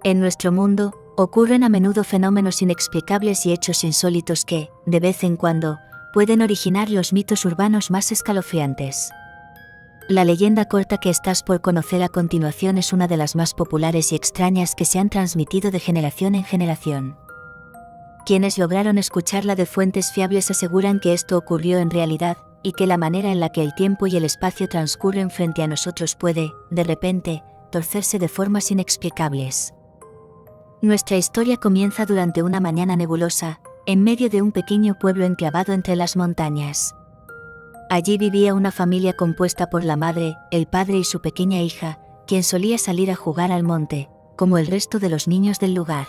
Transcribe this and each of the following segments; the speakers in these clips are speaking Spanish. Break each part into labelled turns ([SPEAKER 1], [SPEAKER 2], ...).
[SPEAKER 1] En nuestro mundo, ocurren a menudo fenómenos inexplicables y hechos insólitos que, de vez en cuando, pueden originar los mitos urbanos más escalofriantes. La leyenda corta que estás por conocer a continuación es una de las más populares y extrañas que se han transmitido de generación en generación. Quienes lograron escucharla de fuentes fiables aseguran que esto ocurrió en realidad, y que la manera en la que el tiempo y el espacio transcurren frente a nosotros puede, de repente, torcerse de formas inexplicables. Nuestra historia comienza durante una mañana nebulosa, en medio de un pequeño pueblo enclavado entre las montañas. Allí vivía una familia compuesta por la madre, el padre y su pequeña hija, quien solía salir a jugar al monte, como el resto de los niños del lugar.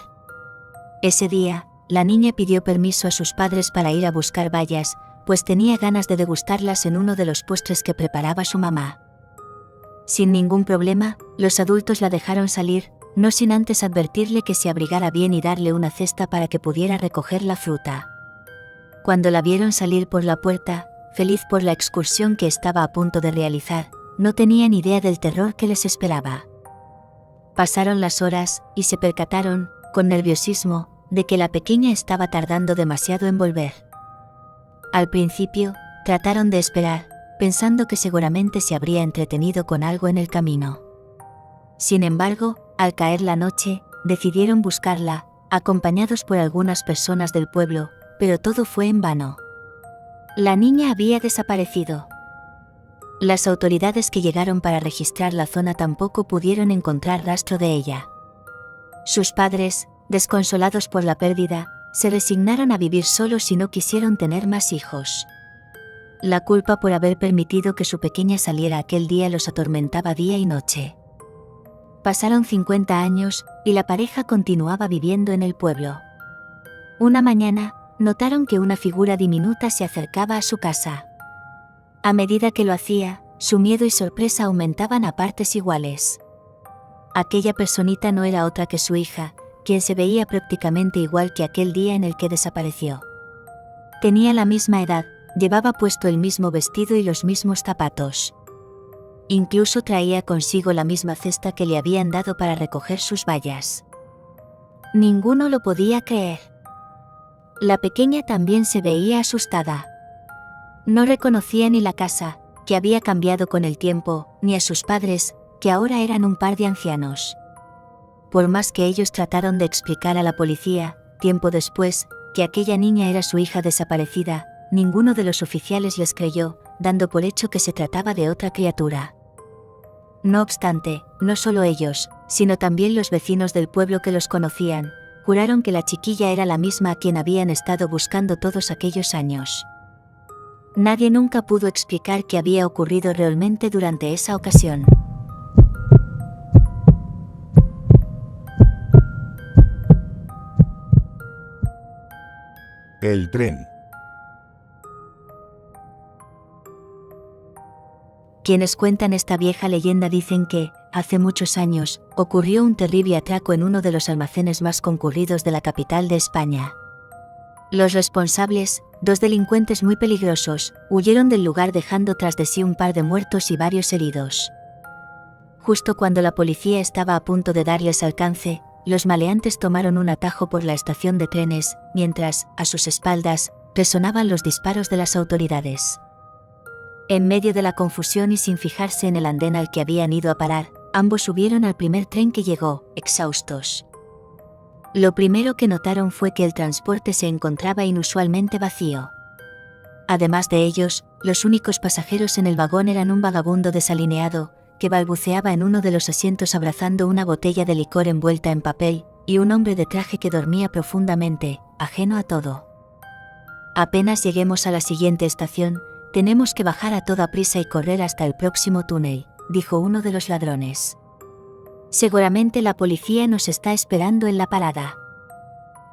[SPEAKER 1] Ese día, la niña pidió permiso a sus padres para ir a buscar bayas, pues tenía ganas de degustarlas en uno de los postres que preparaba su mamá. Sin ningún problema, los adultos la dejaron salir, no sin antes advertirle que se abrigara bien y darle una cesta para que pudiera recoger la fruta. Cuando la vieron salir por la puerta, feliz por la excursión que estaba a punto de realizar, no tenían idea del terror que les esperaba. Pasaron las horas, y se percataron, con nerviosismo, de que la pequeña estaba tardando demasiado en volver. Al principio, trataron de esperar, pensando que seguramente se habría entretenido con algo en el camino. Sin embargo, al caer la noche, decidieron buscarla, acompañados por algunas personas del pueblo, pero todo fue en vano. La niña había desaparecido. Las autoridades que llegaron para registrar la zona tampoco pudieron encontrar rastro de ella. Sus padres, desconsolados por la pérdida, se resignaron a vivir solos y no quisieron tener más hijos. La culpa por haber permitido que su pequeña saliera aquel día los atormentaba día y noche. Pasaron 50 años, y la pareja continuaba viviendo en el pueblo. Una mañana, notaron que una figura diminuta se acercaba a su casa. A medida que lo hacía, su miedo y sorpresa aumentaban a partes iguales. Aquella personita no era otra que su hija, quien se veía prácticamente igual que aquel día en el que desapareció. Tenía la misma edad, llevaba puesto el mismo vestido y los mismos zapatos. Incluso traía consigo la misma cesta que le habían dado para recoger sus bayas. Ninguno lo podía creer. La pequeña también se veía asustada. No reconocía ni la casa, que había cambiado con el tiempo, ni a sus padres, que ahora eran un par de ancianos. Por más que ellos trataron de explicar a la policía, tiempo después, que aquella niña era su hija desaparecida, ninguno de los oficiales les creyó, dando por hecho que se trataba de otra criatura. No obstante, no solo ellos, sino también los vecinos del pueblo que los conocían, juraron que la chiquilla era la misma a quien habían estado buscando todos aquellos años. Nadie nunca pudo explicar qué había ocurrido realmente durante esa ocasión.
[SPEAKER 2] El tren.
[SPEAKER 1] Quienes cuentan esta vieja leyenda dicen que, hace muchos años, ocurrió un terrible atraco en uno de los almacenes más concurridos de la capital de España. Los responsables, dos delincuentes muy peligrosos, huyeron del lugar dejando tras de sí un par de muertos y varios heridos. Justo cuando la policía estaba a punto de darles alcance, los maleantes tomaron un atajo por la estación de trenes, mientras, a sus espaldas, resonaban los disparos de las autoridades. En medio de la confusión y sin fijarse en el andén al que habían ido a parar, ambos subieron al primer tren que llegó, exhaustos. Lo primero que notaron fue que el transporte se encontraba inusualmente vacío. Además de ellos, los únicos pasajeros en el vagón eran un vagabundo desalineado, que balbuceaba en uno de los asientos abrazando una botella de licor envuelta en papel, y un hombre de traje que dormía profundamente, ajeno a todo. Apenas lleguemos a la siguiente estación, tenemos que bajar a toda prisa y correr hasta el próximo túnel, dijo uno de los ladrones. Seguramente la policía nos está esperando en la parada.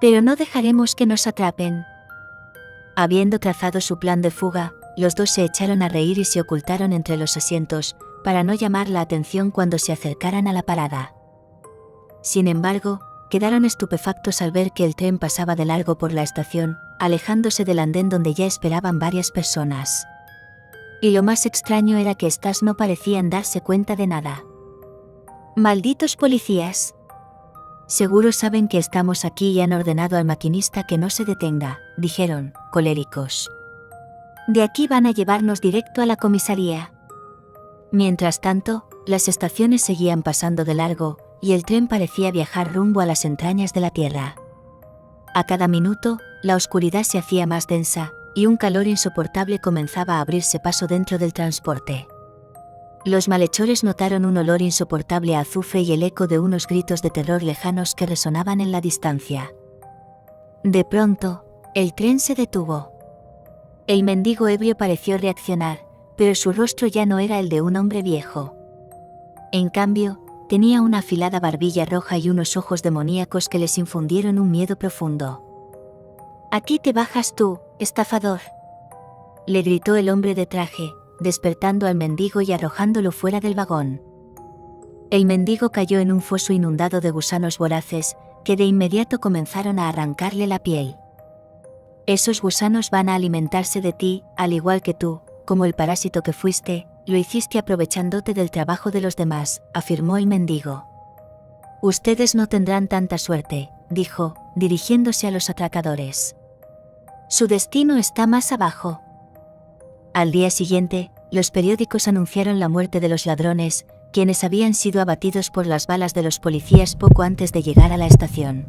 [SPEAKER 1] Pero no dejaremos que nos atrapen. Habiendo trazado su plan de fuga, los dos se echaron a reír y se ocultaron entre los asientos, para no llamar la atención cuando se acercaran a la parada. Sin embargo, quedaron estupefactos al ver que el tren pasaba de largo por la estación, alejándose del andén donde ya esperaban varias personas. Y lo más extraño era que éstas no parecían darse cuenta de nada. «¡Malditos policías!», Seguro saben que estamos aquí y han ordenado al maquinista que no se detenga, dijeron, coléricos. De aquí van a llevarnos directo a la comisaría. Mientras tanto, las estaciones seguían pasando de largo, y el tren parecía viajar rumbo a las entrañas de la tierra. A cada minuto, la oscuridad se hacía más densa, y un calor insoportable comenzaba a abrirse paso dentro del transporte. Los malhechores notaron un olor insoportable a azufre y el eco de unos gritos de terror lejanos que resonaban en la distancia. De pronto, el tren se detuvo. El mendigo ebrio pareció reaccionar, pero su rostro ya no era el de un hombre viejo. En cambio, tenía una afilada barbilla roja y unos ojos demoníacos que les infundieron un miedo profundo. «Aquí te bajas tú, estafador», le gritó el hombre de traje, despertando al mendigo y arrojándolo fuera del vagón. El mendigo cayó en un foso inundado de gusanos voraces, que de inmediato comenzaron a arrancarle la piel. «Esos gusanos van a alimentarse de ti, al igual que tú, como el parásito que fuiste, lo hiciste aprovechándote del trabajo de los demás», afirmó el mendigo. «Ustedes no tendrán tanta suerte», dijo, dirigiéndose a los atracadores. «Su destino está más abajo». Al día siguiente, los periódicos anunciaron la muerte de los ladrones, quienes habían sido abatidos por las balas de los policías poco antes de llegar a la estación.